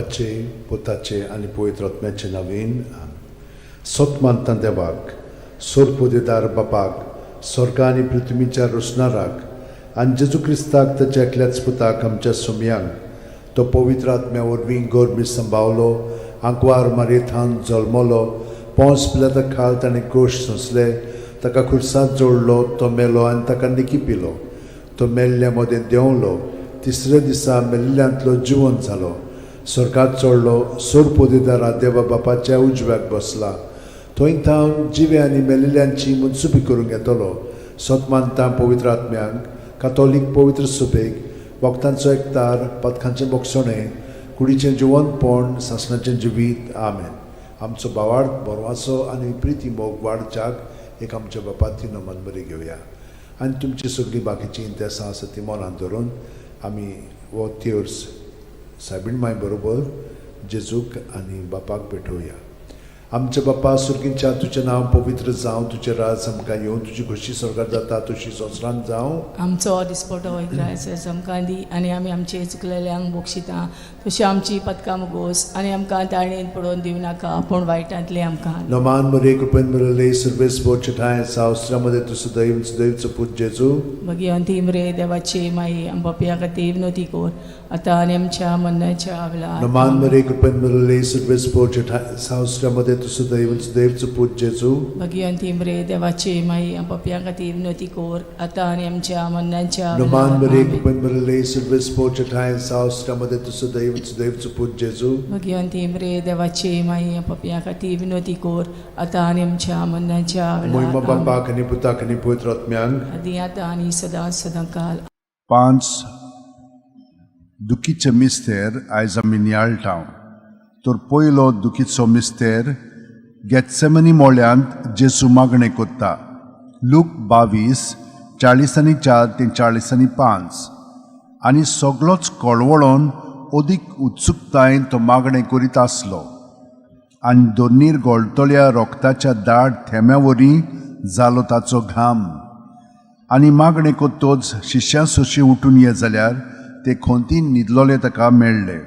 बापाचे पुताचे आनी पवित्र आत्म्याचे नांवेन सतमानता देवाक सोरपोदेदार बापाक स्वर्गा आनी पृथ्वीच्या रोसणाराक आनी जेजू क्रिस्ताक ताच्या एकल्याच पुताक आमच्या सोमयांक तो पवित्र आत्म्या वरवीं गोरमी सांबावलो आंकवार मारयेंत जल्मलो पोंस पिलाता खाल ताणें गोश सोंसले ताका खुर्सांत जोडलो तो मेलो आनी ताका निकिपिलो तो मेल्ल्या मदें देंवलो तिसऱ्या दिसा मेल्ल्यांतलो जिवंत जालो स्वर्गात चडलो सोरपोदेदारा देवा बापाच्या उजव्याक बसला थंय थावन जिवे आनी मेल्लेल्यांची मनसुबी करूंक येतलो सतमानता पवित्र आत्म्यांक कातोलीक पवित्र सुबेक वखदांचो एकतार पथकांचें बोगसणें कुडीचें जिवंतपण सासणाचें जिवीत आमेन. आमचो भावार्थ बरवासो आनी प्रिती मोग वाडच्याक एक आमच्या बापाची नमन बरी घेवया आनी तुमची सगळी बाकीची इंतेसां आसा ती मनांत धरून आमी वो तिर्स सायबीण माय बरोबर जेजूक आनी बापाक भेटोवया. आमचे बापा सुर्गींच्या तुजें नांव पवित्र जावं तुजें राज आमकां येवं तुजी खुशी स्वर्गात जाता तशी संवसारांत जावं. आमचो दिसपटो वयता आमकां दी आनी आमी आमचे चुकलेल्यांक बक्षिता तशी आमची पदकां मुगोस आनी आमकां ताळणेन पडोवन दिवं नाका पूण वायटांतले आमकां. नमान मरे कृपेन मरले सर्वेस बोचठाय सावस्त्रामध्ये तुझं दैवचं पूत जेजू भगवंती मरे देवाचे माई आम बापया खातीर विनोती कोर आतां आनी आमच्या मरणाच्या वेळार. नमान मरे कृपेन मरले सर्वेस बोचठाय सावस्त्रामध्ये तुझं दैवचं पूत जेजू भगवंती मरे देवाचे माई आम बापया खातीर विनोती कोर आतां आनी आमच्या मरणाच्या वेळार. नमान मरे कृपेन मरले सर्वेस बोचठाय सावस्त्रामध्ये तुझं दैवचं पूत जेजू भगवंती मरे देवाचे माई आम बापया खातीर विनोती कोर आतां आनी आमच्या मरणाच्या महिमा वेळार. बापाक आनी पुताक आनी पवित्र आत्म्यांक आदी आतां आनी सदां काल. 5 दुखीचे मिस्तेर आयज आमी नियाळटाव. तर पयलो दुखीचो मिस्तेर गेत्सेमनी मोळ्यांत जेजू मागणें कोत्ता. लूक 22:40-4 ते 40-5. आनी सगळोच कळवळोन अदीक उत्सुकतायेन तो मागणें करीत आसलो आनी दोनीर गोळटोल्या रोगताच्या दाट थेंब्यावरी जालो ताचो घाम. आनी मागणें कोत्तोच शिश्यां सोशी उठून ये जाल्यार ते खोंतीन न्हिदलोले ताका मेळ्ळे.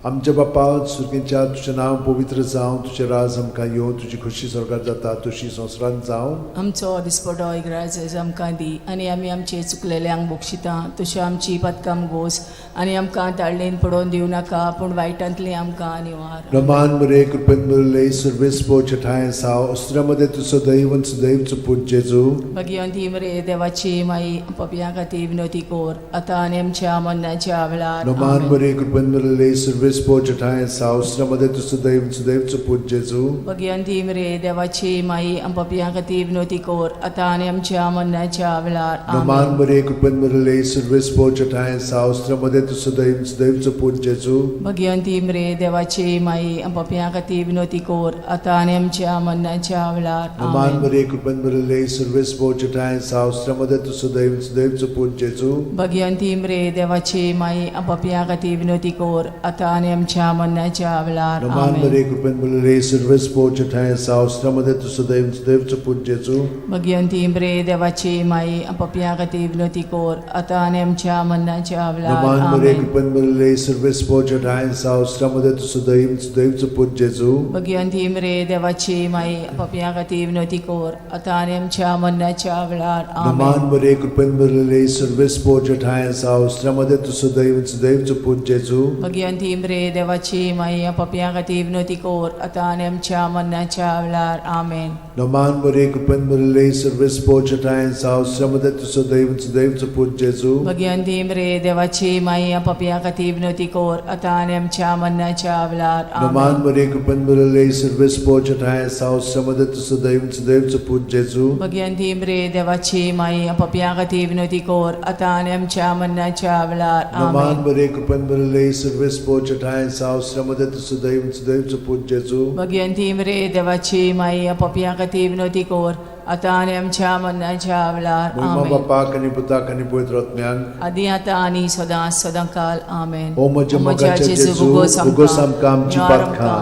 आमच्या बापा सुर्गींच्या तुजें नांव पवित्र जावं तुजें राज आमकां येवं तुजी खुशी स्वर्गात जाता तशी संवसारांत जावं. आमचो दिसपटो राज आमकां दी आनी आमी आमचे चुकलेल्यांक बक्षिता तशी आमची पदकां मुगोस आनी आमकां ताळणेन पडोवन दिवं नाका पूण वायटांतली आमकां निवार. नमान मरे कृपेन मरले सर्वेस बोचठाय सावस्त्रामध्ये तुझं दैवचं पूत जेजू भगवंती मरे देवाची माई पपया खातीर विनोती कोर आतां आनी आमच्या मरणाच्या वेळार. नमान मरे कृपेन मरले सर्वेस बोचठाय सावस्त्रामध्ये तुझं दैवचं पूत जेजू भगवंती मरे देवाची माई पपया खातीर विनोती कोर आतां आनी आमच्या मरणाच्या वेळार. नमान मरे कृपेन मरले सर्वेस बोचठाय सावस्त्रामध्ये तुझं दैवचं पूत जेजू भगवंती मरे देवाची माई पपया खातीर विनोती कोर आतां आनी आमच्या मरणाच्या वेळार. नमान मरे कृपेन मरले सर्वेस बोचठाय सावस्त्रामध्ये तुझं दैवचं पूत जेजू भगवंती मरे देवाची माई पपया खातीर विनोती कोर आतां आनी आमच्या मरणाच्या वेळार. नमान मरे कृपेन मरले सर्वेस बोचठाय सावस्त्रामध्ये तुझं दैवचं पूत जेजू भगवंती मरे देवाची माई पपया खातीर विनोती कोर आतां आनी आमच्या मरणाच्या वेळार. नमान मरे कृपेन मरले सर्वेस बोचठाय सावस्त्रामध्ये तुझं दैवचं पूत जेजू भगवंती मरे देवाची माई पपया खातीर विनोती कोर आतां आनी आमच्या मरणाच्या वेळार. नमान मरे कृपेन मरले सर्वेस बोचठाय सावस्त्रामध्ये तुझं दैवचं पूत जेजू भगवंती मरे देवाची माई पपया खातीर विनोती कोर आतां आनी आमच्या मरणाच्या वेळार. आमेन. नमान मरे कृपेन मरले सर्वेस बोचठाय सावस्त्रामध्ये तुझं दैवचं पूत जेजू भगवंती मरे देवाची माई पपया खातीर विनोती कोर आतां आनी आमच्या मरणाच्या वेळार. नमान मरे कृपेन मरले सर्वेस बोचठाय सावस्त्रामध्ये तुझं दैवचं पूत जेजू भगवंती मरे देवाची माई पपया खातीर विनोती कोर आतां आनी आमच्या मरणाच्या वेळार. नमान मरे कृपेन मरले सर्वेस बोचठाय सावस्त्रामध्ये तुझं दैवचं पूत जेजू भगवंती मरे देवाची माई पपया खातीर विनोती कोर आतां आनी आमच्या मरणाच्या वेळार. महिमा बापाक आनी पुताक आनी पवित्र आत्म्यांक आदी आतां आनी सदां काल. आमेन. ओ म्हज्या मोगाचे जेजू उगोस आमकां आमची पातखां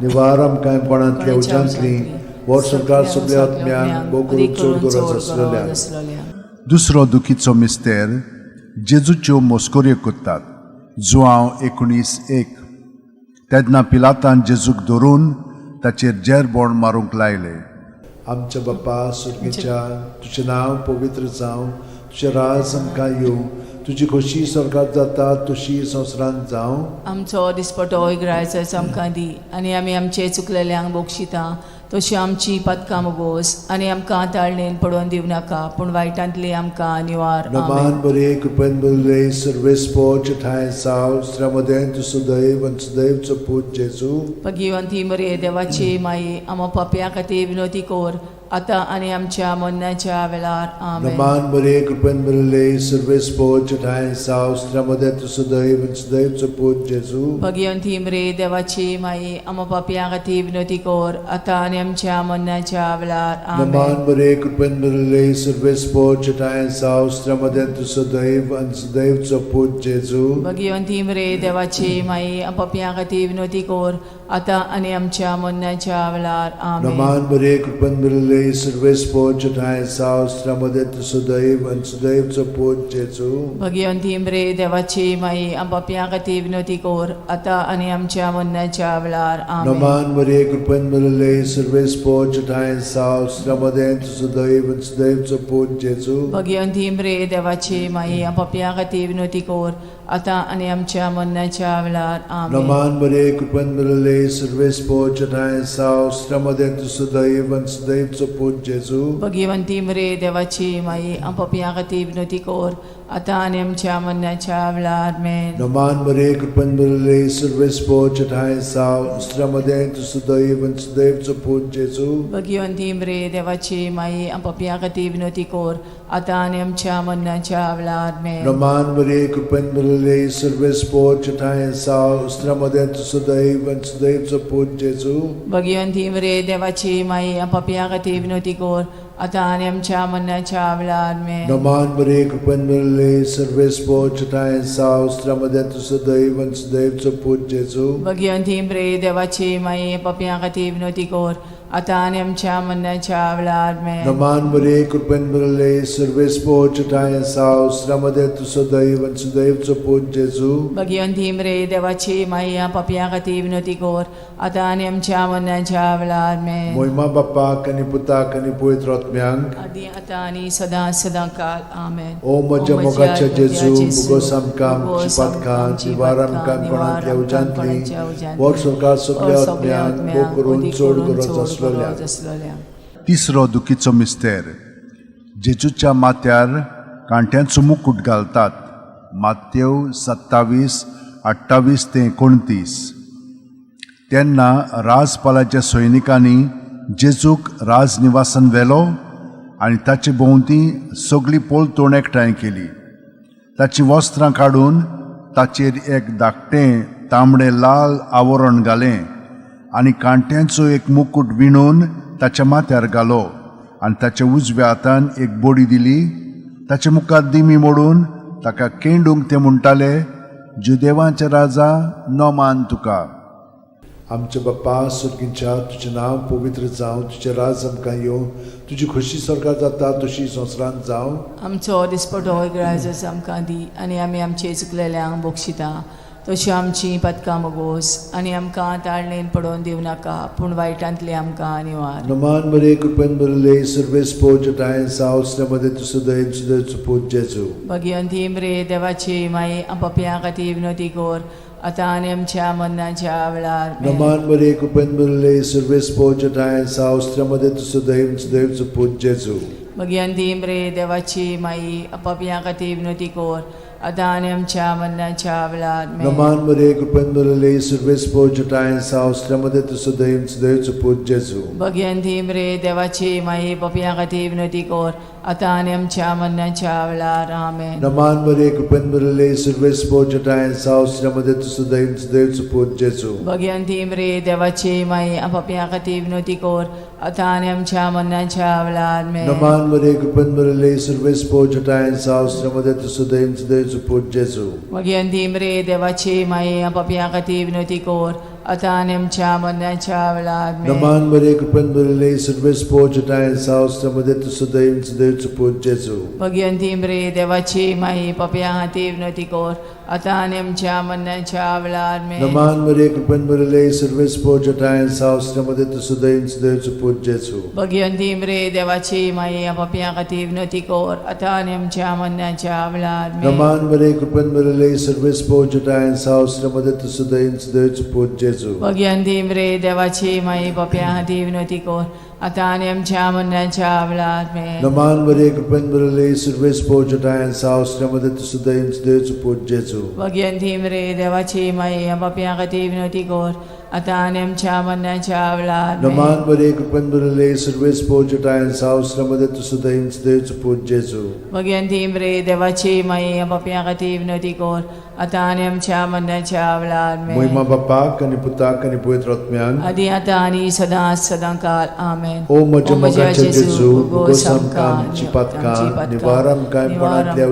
निवार आमकां पणांतल्या उज्यांतली वर सरकार सगळ्या आत्म्यांक बोगून चड गरज आसलेल्या. दुसरो दुखीचो मिस्तेर जेजूच्यो मोस्कोऱ्यो कोत्तात. जुआंव 19:1. तेन्ना पिलातान जेजूक धरून ताचेर जेरबोण मारूंक लायले. आमच्या बाप्पा सुर्गीच्या तुझें नांव पवित्र जावं, तुझें राज आमकां येवं, तुजी खोशी स्वर्गांत जाता तशी संवसारांत जावं. आमचो दिसपटो इग्रायचो आमकां दी, आनी आमी आमचे चुकलेल्यांक बोगशिता तशी आमची पदकां मोगोस, आनी आमकां ताळणेन पडोवन दिवं नाका, पूण वायटांतली आमकां निवार. नमान बरे कृपेन बरले सर्वेस पोच ठाय साव श्रमदेन तु सदैव आनी सदैवचो पूत जेजू. भगिवंती मरे देवाची माई, आमो पापयां खातीर विनोदी कोर, आतां आनी आमच्या मरणाच्या वेळार. आमेन. नमान बरे कृपेन बरले सर्वेस पोच ठाय साव श्रमदेन तु सदैव आनी सदैवचो पूत जेजू. भगिवंती मरे देवाची माई, आमो पापयां खातीर विनोदी कोर, आतां आनी आमच्या मरणाच्या वेळार. आमेन. नमान बरे कृपेन बरले सर्वेस पोच ठाय साव श्रमदेन तु सदैव आनी सदैवचो पूत जेजू. भगिवंती मरे देवाची माई, आमो पापयां खातीर विनोदी कोर, आतां आनी आमच्या मरणाच्या वेळार. आमेन. नमान बरे कृपेन बरले सर्वेस पोच ठाय साव श्रमदेन तु सदैव आनी सदैवचो पूत जेजू. भगिवंती मरे देवाची माई, आमो पापयां खातीर विनोदी कोर, आतां आनी आमच्या मरणाच्या वेळार. आमेन. नमान बरे कृपेन बरले सर्वेस पोच ठाय साव श्रमदेन तु सदैव आनी सदैवचो पूत जेजू. भगिवंती मरे देवाची माई, आमो पापयां खातीर विनोदी कोर, आतां आनी आमच्या मरणाच्या वेळार. आमेन. नमान बरे कृपेन बरले सर्वेस पोच ठाय साव श्रमदेन तु सदैव आनी सदैवचो पूत जेजू. भगिवंती मरे देवाची माई, आमो पापयां खातीर विनोदी कोर, आतां आनी आमच्या मरणाच्या वेळार. आमेन. नमान बरे कृपेन बरले सर्वेस पोच ठाय साव श्रमदेन तु सदैव आनी सदैवचो पूत जेजू. भगिवंती मरे देवाची माई, आमो पापयां खातीर विनोदी कोर, आतां आनी आमच्या मरणाच्या वेळार. आमेन. नमान बरे कृपेन बरले सर्वेस पोच ठाय साव श्रमदेन तु सदैव आनी सदैवचो पूत जेजू. भगिवंती मरे देवाची माई, आमो पापयां खातीर विनोदी कोर, आतां आनी आमच्या मरणाच्या वेळार. आमेन. नमान बरे कृपेन बरले सर्वेस पोच ठाय साव श्रमदेन तु सदैव आनी सदैवचो पूत जेजू. भगिवंती मरे देवाची माई, पापयां खातीर विनोदी कोर, आतां आनी आमच्या मरणाच्या वेळार. आमेन. नमान बरे कृपेन बरले सर्वेस पोच ठाय साव श्रमदेन तु सदैव आनी सदैवचो पूत जेजू. भगिवंती मरे देवाची माई, पापयां खातीर विनोदी कोर, आतां आनी आमच्या मरणाच्या वेळार. आमेन. मोहिमा बाप्पाक आनी पुताक आनी पवित्र आत्म्यांक. आदी आतां आनी सदां सदां काल. आमेन. ओ म्हज्या मोगाच्या जेजू, मुगोस आमकां आमची पातकां जिवार आमकां कोणांतल्या उजांतली वर स्वर्गांत सगळ्या आत्म्यांक भोव करून चड गरज आसलेल्या. तिसरो दुखीचो मिस्तेर. जेजूच्या माथ्यार कांट्यांचो मुकुट घालतात. मात्येव 27:28 ते 29. तेन्ना राजपालाच्या सैनिकांनी जेजूक राजनिवासान व्हेलो आनी ताचे भोंवती सगळी पोलतोण एकठांय केली. ताची वस्त्रां काडून ताचेर एक धाकटें तांबडें लाल आवरण घालें आनी कांट्यांचो एक मुकुट विणून ताच्या माथ्यार घालो आनी ताच्या उजव्या हातान एक बडी दिली. ताच्या मुखार दिमी मोडून ताका केंडूंक ते म्हणटाले, जुदेवांचे राजा नोमान तुका. आमच्या बाप्पा सुर्गीच्या तुजें नांव पवित्र जावं, तुजें राज आमकां येवं, तुजी खोशी स्वर्गांत जाता तशी संवसारांत जावं. आमचो दिसपटो इग्रायचो आमकां दी, आनी आमी आमचे चुकलेल्यांक बोगशिता तशी आमची पदकां मोगोस, आनी आमकां ताळणेन पडोवन दिवं नाका, पूण वायटांतली आमकां निवार. नमान बरे कृपेन बरले सर्वेस पोच ठाय साव श्रमदेन तु सदैव सदैवचो पूत जेजू. भगिवंती मरे देवाची माई, आमो पापयां खातीर विनोदी कोर, आतां आनी आमच्या मरणाच्या वेळार. आमेन. नमान बरे कृपेन बरले सर्वेस पोच ठाय साव श्रमदेन तु सदैव सदैवचो पूत जेजू. भगिवंती मरे देवाची माई, आमो पापयां खातीर विनोदी कोर, आतां आनी आमच्या मरणाच्या वेळार. आमेन. नमान बरे कृपेन बरले सर्वेस पोच ठाय साव श्रमदेन तु सदैव सदैवचो पूत जेजू. भगिवंती मरे देवाची माई, पापयां खातीर विनोदी कोर, आतां आनी आमच्या मरणाच्या वेळार. आमेन. नमान बरे कृपेन बरले सर्वेस पोच ठाय साव श्रमदेन तु सदैव सदैवचो पूत जेजू. भगिवंती मरे देवाची माई, आमो पापयां खातीर विनोदी कोर, आतां आनी आमच्या मरणाच्या वेळार. आमेन. नमान बरे कृपेन बरले सर्वेस पोच ठाय साव श्रमदेन तु सदैव सदैवचो पूत जेजू. भगिवंती मरे देवाची माई, आमो पापयां खातीर विनोदी कोर, आता आनी आमच्या मरणाच्या वेळार आमेन. Naman Maria, कृपेन भरलेली, सर्व स्पोर्ट आहे सावस्त्रामध्ये तुझं दैव देवचं पूज जेजू. भगवंती मरे देवाची माई पप्या हाती विनंती कर आता आनी आमच्या मरणाच्या वेळार आमेन. Naman Maria, कृपेन भरलेली, सर्व स्पोर्ट आहे सावस्त्रामध्ये तुझं दैव देवचं पूज जेजू. भगवंती मरे देवाची माई पप्या हाती विनंती कर आता आनी आमच्या मरणाच्या वेळार आमेन. Naman Maria, कृपेन भरलेली, सर्व स्पोर्ट आहे सावस्त्रामध्ये तुझं दैव देवचं पूज जेजू. भगवंती मरे देवाची माई पप्या हाती विनंती कर आता आनी आमच्या मरणाच्या वेळार आमेन. Naman Maria, कृपेन भरलेली, सर्व स्पोर्ट आहे सावस्त्रामध्ये तुझं दैव देवचं पूज जेजू. भगवंती मरे देवाची माई पप्या हाती विनंती कर आता आनी आमच्या मरणाच्या वेळार आमेन. Naman Maria, कृपेन भरलेली, सर्व स्पोर्ट आहे सावस्त्रामध्ये तुझं दैव देवचं पूज जेजू. भगवंती मरे देवाची माई पप्या हाती विनंती कर आता आनी आमच्या मरणाच्या वेळार आमेन. महिमा बापाक आणि पुताक आणि पवित्र आत्म्यांक आदी आता आनी सदांच सदांकाळ आमेन. ओ म्हज्या मोगाचे जेजू, उगोस आमकां आमची पातकां, निवार आमकां कोणांतल्या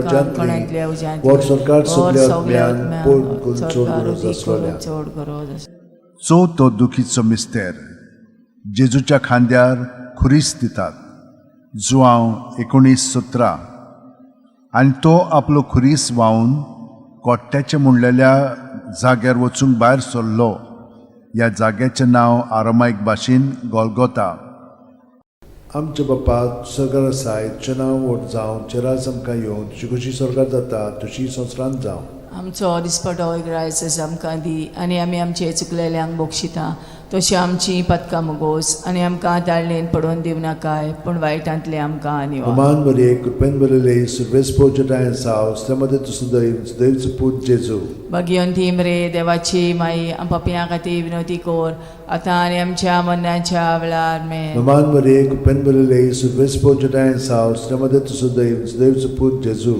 उज्यांतली, वर सरकार सगल्या आत्म्यांक पोट करून चोड गरज आसलोल्या. चोड गरज चवथो दुखीचो मिस्तेर. जेजूच्या खांद्यार खुरीस दितात. जुआंव 19:17. आनी तो आपलो खुरीस व्हांवन कोट्ट्याचे म्हणलेल्या जाग्यार वचूंक भायर सरलो. ह्या जाग्याचें नांव आरामायक भाशेन गोलगोथा. आमच्या बापा सर्गार आसाय, तुजें नांव व्हड जावं, तुजें राज आमकां येवं, तुजी कशी स्वर्गार जाता तशी संवसारांत जावं. आमचो दिसपटो रायस आमकां दी आनी आमी आमचे चुकलेल्यांक बक्षिता तशी आमची पदकां मोगोस आनी आमकां ताळणेन पडोवन दिवं नाकाय पूण वायटांतले आमकां निवार. नमान मरे, कृपेन भरलेली, सर्व स्पोर्ट आहे सावस्त्रामध्ये तुझं देवचं पूज जेजू. भगवंती मरे देवाची माई पप्या खातीर विनंती कर आता आनी आमच्या मरणाच्या वेळार आमेन. नमान मरे, कृपेन भरलेली, सर्व स्पोर्ट आहे सावस्त्रामध्ये तुझं देवचं पूज जेजू.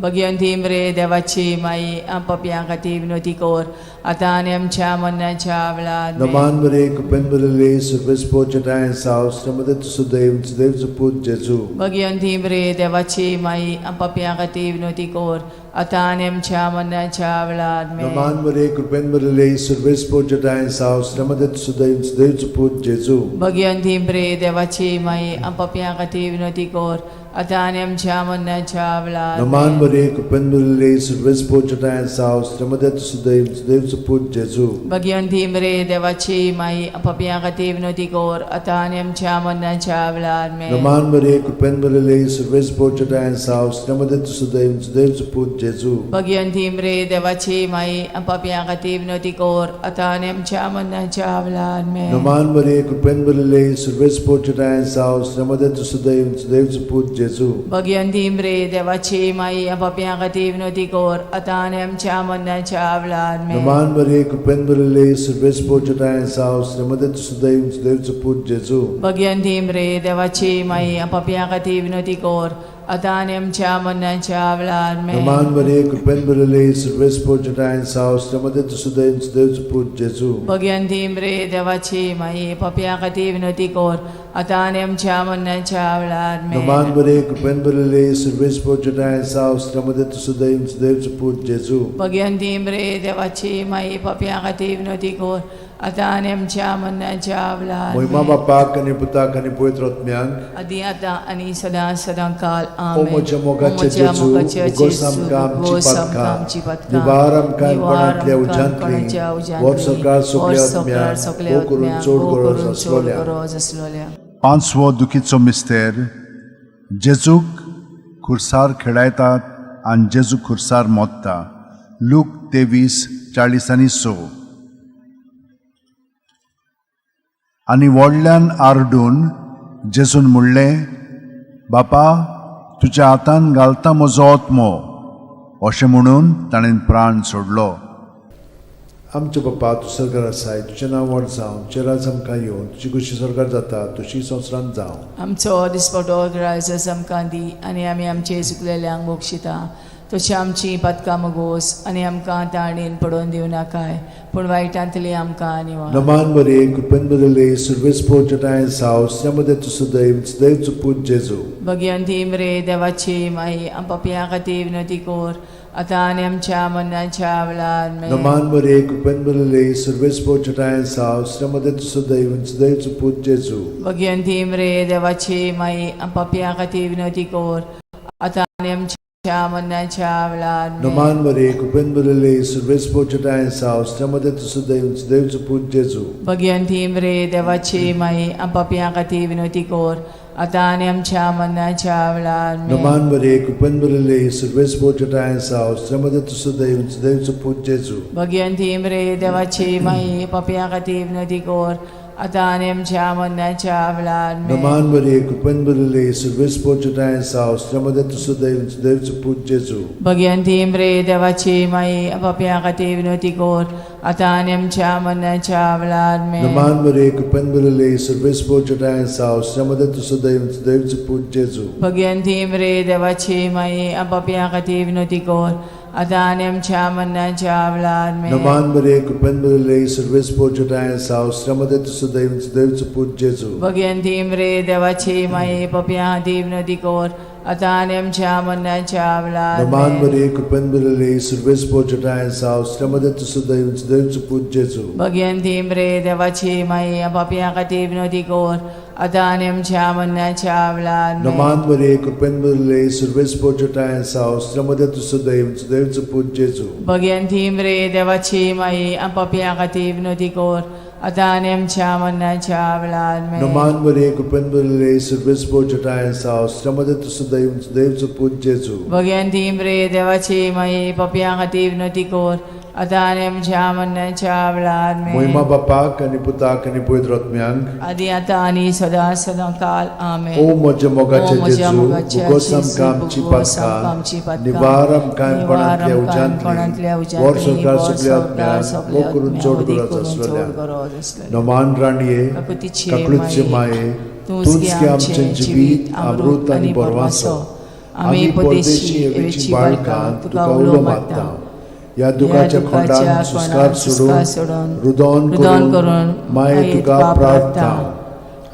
भगवंती मरे देवाची माई पप्या खातीर विनंती कर आता आनी आमच्या मरणाच्या वेळार आमेन. नमान मरे, कृपेन भरलेली, सर्व स्पोर्ट आहे सावस्त्रामध्ये तुझं देवचं पूज जेजू. भगवंती मरे देवाची माई पप्या खातीर विनंती कर आता आनी आमच्या मरणाच्या वेळार आमेन. नमान मरे, कृपेन भरलेली, सर्व स्पोर्ट आहे सावस्त्रामध्ये तुझं देवचं पूज जेजू. भगवंती मरे देवाची माई पप्या खातीर विनंती कर आता आनी आमच्या मरणाच्या वेळार नमान मरे, कृपेन भरलेली, सर्व स्पोर्ट आहे सावस्त्रामध्ये तुझं देवचं पूज जेजू. भगवंती मरे देवाची माई पप्या खातीर विनंती कर आता आनी आमच्या मरणाच्या वेळार आमेन. नमान मरे, कृपेन भरलेली, सर्व स्पोर्ट आहे सावस्त्रामध्ये तुझं देवचं पूज जेजू. भगवंती मरे देवाची माई पप्या खातीर विनंती कर आता आनी आमच्या मरणाच्या वेळार आमेन. नमान मरे, कृपेन भरलेली, सर्व स्पोर्ट आहे सावस्त्रामध्ये तुझं देवचं पूज जेजू. भगवंती मरे देवाची माई पप्या खातीर विनंती कर आता आनी आमच्या मरणाच्या वेळार आमेन. नमान मरे, कृपेन भरलेली, सर्व स्पोर्ट आहे सावस्त्रामध्ये तुझं देवचं पूज जेजू. भगवंती मरे देवाची माई पप्या खातीर विनंती कर आता आनी आमच्या मरणाच्या वेळार आमेन. नमान मरे, कृपेन भरलेली, सर्व स्पोर्ट आहे सावस्त्रामध्ये तुझं देवचं पूज जेजू. भगवंती मरे देवाची माई पप्या खातीर विनंती कर आता आनी आमच्या मरणाच्या वेळार आमेन. नमान मरे, कृपेन भरलेली, सर्व स्पोर्ट आहे सावस्त्रामध्ये तुझं देवचं पूज जेजू. भगवंती मरे देवाची माई पप्या खातीर विनंती कर आता आनी आमच्या मरणाच्या वेळार महिमा आमेन. बापाक आणि पुताक आणि पवित्र आत्म्यांक आदी आता आनी सदांकाळ ओ आमेन. म्हज्या मोगाचे जेजू, उगोस आमकां आमची पातकां, निवार आमकां कोणांतल्या उज्यांतली, वर सरकार सगल्या आत्म्यांक पोट करून चोड गरज आसलोल्या. पांचवो दुखीचो मिस्तेर. जेजूक खुर्सार खेळायतात आनी जेजू खुर्सार मोडटा. लूक 23:40-6. आनी व्हडल्यान आरडून जेजून म्हणलें, बापा, तुज्या हातान घालता म्हजो आत्मो. अशें म्हणून ताणें प्राण सोडलो. आमचे बापा, तूं स्वर्गार आसाय, तुजें नांव व्हड जावं, तुजें राज आमकां येवं, तुजी कशी स्वर्गार जाता तशी संवसारांत जावं. आमचो दिसपटो रायस आमकां दी आनी आमी आमचे चुकलेल्यांक बक्षिता तशी आमची पदकां मोगोस आनी आमकां ताळणेन पडोवन दिवं नाकाय पूण वायटांतली आमकां निवार. नमान मरे, कृपेन भरलेली, सर्व स्पोर्ट आहे सावस्त्रामध्ये तुझं देवचं पूज जेजू. भगवंती मरे देवाची माई पप्या खातीर विनंती कर आता आणि आमच्या मरणाच्या वेळार आमेन. Naman Maria, kupenbalile, serves pochatayan sao, sramadatu sudayun, sudayuchu put Jesu. Bhagwanti मरे देवाची माई पापिया खाती विनोदी कोर आता आणि आमच्या मरणाच्या वेळार आमेन. Naman Maria, kupenbalile, serves pochatayan sao, sramadatu sudayun, sudayuchu put Jesu. Bhagwanti मरे देवाची माई पापिया खाती विनोदी कोर आता आणि आमच्या मरणाच्या वेळार आमेन. Naman Maria, kupenbalile, serves pochatayan sao, sramadatu sudayun, sudayuchu put Jesu. Bhagwanti मरे देवाची माई पापिया खाती विनोदी कोर आता आणि आमच्या मरणाच्या वेळार आमेन. Naman Maria, kupenbalile, serves pochatayan sao, sramadatu sudayun, sudayuchu put Jesu. Bhagwanti मरे देवाची माई पापिया खाती विनोदी कोर आता आणि आमच्या मरणाच्या वेळार आमेन. Naman Maria, kupenbalile, serves pochatayan sao, sramadatu sudayun, sudayuchu put Jesu. Bhagwanti मरे देवाची माई पापिया खाती विनोदी कोर आता आणि आमच्या मरणाच्या वेळार आमेन. Naman Maria, kupenbalile, serves pochatayan sao, sramadatu sudayun, sudayuchu put Jesu. Bhagwanti मरे देवाची माई पापिया खाती विनोदी कोर आता आणि आमच्या मरणाच्या वेळार Naman आमेन. Maria, kupenbalile, serves pochatayan sao, sramadatu sudayun, sudayuchu put Jesu. Bhagwanti मरे देवाची माई पापिया खाती विनोदी कोर आता आणि आमच्या मरणाच्या वेळार आमेन. Naman Maria, kupenbalile, serves pochatayan sao, sramadatu sudayun, sudayuchu put Jesu. Bhagwanti मरे देवाची माई पापिया खाती विनोदी कोर आता आणि आमच्या मरणाच्या वेळार आमेन. Naman Maria, kupenbalile, serves pochatayan sao, sramadatu sudayun, sudayuchu put Jesu. Bhagwanti मरे देवाची माई पापिया खाती विनोदी कोर आता आणि आमच्या मरणाच्या वेळार आमेन. Moima Bapak ani Putak ani Pavitra Atmyank. आदी आता आणि सदा सदा काल आमेन. O moja mogache O moja Jesu, mogache bugosam Jesu, kamchi bugosam patka, kamchi patka, nivaram kaim panantlia nivaram kaim panantlia ujantli, ujantli, vor sarkar vor subliat sarkar myan, subliat mokurun myan, chod odik gurat kurun chod aswalya. gurat aswalya. Naman raniye, Kakutiche kaklutsche maye, maye, तुझके tunske आमचे amchen jivit, amrut ani परवासो borvaso. आम्ही Ami परदेशी evici बाळका balkan, तुका tuka उलो ulo माता matta. या दुखाच्या खोंडान सुस्कार सोडून रुदोन करून माये तुका प्रार्थना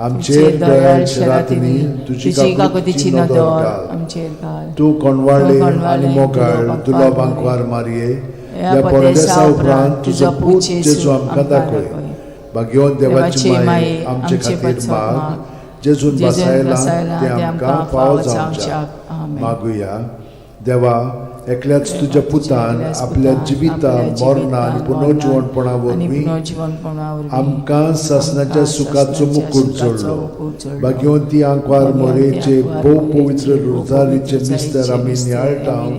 आमचेर दयाळ शरातनी तुझी काकुतीची नदर घाल. आमचेर घाल. तू कोणवाळे आणि मोगाळ तुला बांकवार मारये या परदेसा उपरांत तुझो पूत जेजू आमकां दाखय. भाग्यवान देवाची माये आमचे खातीर माग जेजून बसायला ते आमकां फावो जावच्याक मागुया. देवा एकल्याच तुझ्या पुतान आपल्या जिविता मरणा आणि पुनर्जीवनपणा वरवीं आमकां सासणाच्या सुखाचो मुकुट जोडलो. भाग्यवंती आंकवार मोरेचे भोव पवित्र रोजारीचे मिस्तर आमी नियाळटाव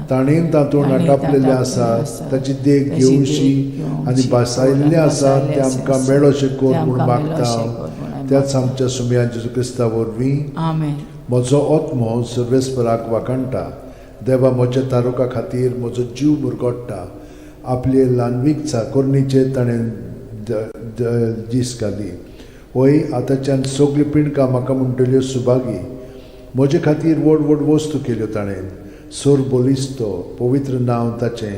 ताणेन तातूंत आटापलेले आसा ताची देख घेवशी आनी बसायल्ले आसा ते आमकां मेळोशे कोर म्हूण मागता. त्याच आमच्या सुमया जेजू क्रिस्ता वरवीं आमेन. म्हजो आत्मो सर्वेस्पराक वाकणटा. देवा म्हज्या तारुका खातीर म्हजो जीव मुरगोडटा. आपले ल्हानवीक चाकोरणीचे ताणें दीस घाली. होय आतांच्यान सगळी पिणकां म्हाका म्हणटल्यो सुभागी. म्हजे खातीर व्हड व्हड वस्तू केल्यो ताणें. सोर बोलिस्तो पवित्र नांव ताचें.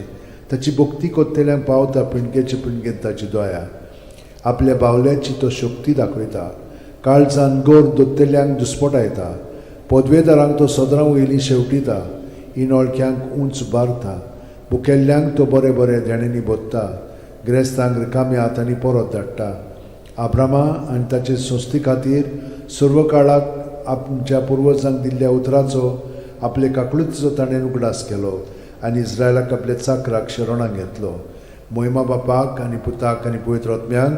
ताची भक्ती कोत्तेल्यांक पावता पिणकेचे पिणकेन ताची दोया. आपल्या बावल्याची तो शक्ती दाखयता. काळजान गोर दोत्तेल्यांक दुस्पटायता. पदवेदारांक तो सदरां वयलीं शेवटिता. इनोळख्यांक उंच बारता. बुकेल्ल्यांक तो बरे बरे देणेनी बोत्ता. गिरेस्तांक रिकाम्या हातांनी परत धाडटा. आब्रामा आनी ताचे संस्थे खातीर सर्व काळाक आमच्या पुर्वजांक दिल्ल्या उतराचो आपले काकूळचो ताणें उगडास केलो आनी इस्रायलाक आपल्या चाकराक शरणांत घेतलो. मोहिमा बापाक आनी पुताक आनी पवित्र आत्म्यांक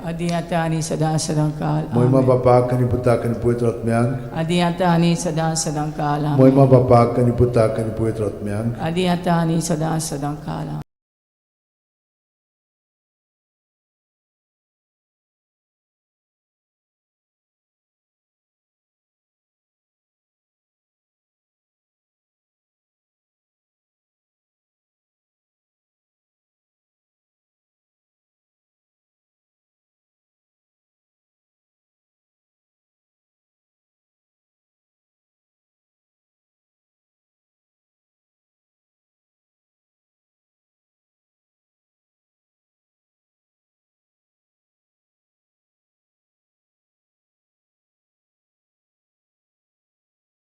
आदी आता आणि सदा सदा काल मोहिमा बापाक आनी पुताक आनी पवित्र आत्म्यांक आदी आता आणि सदा सदा काल मोहिमा बापाक आनी पुताक आनी पवित्र आत्म्यांक आदी आता आणि सदा सदा काल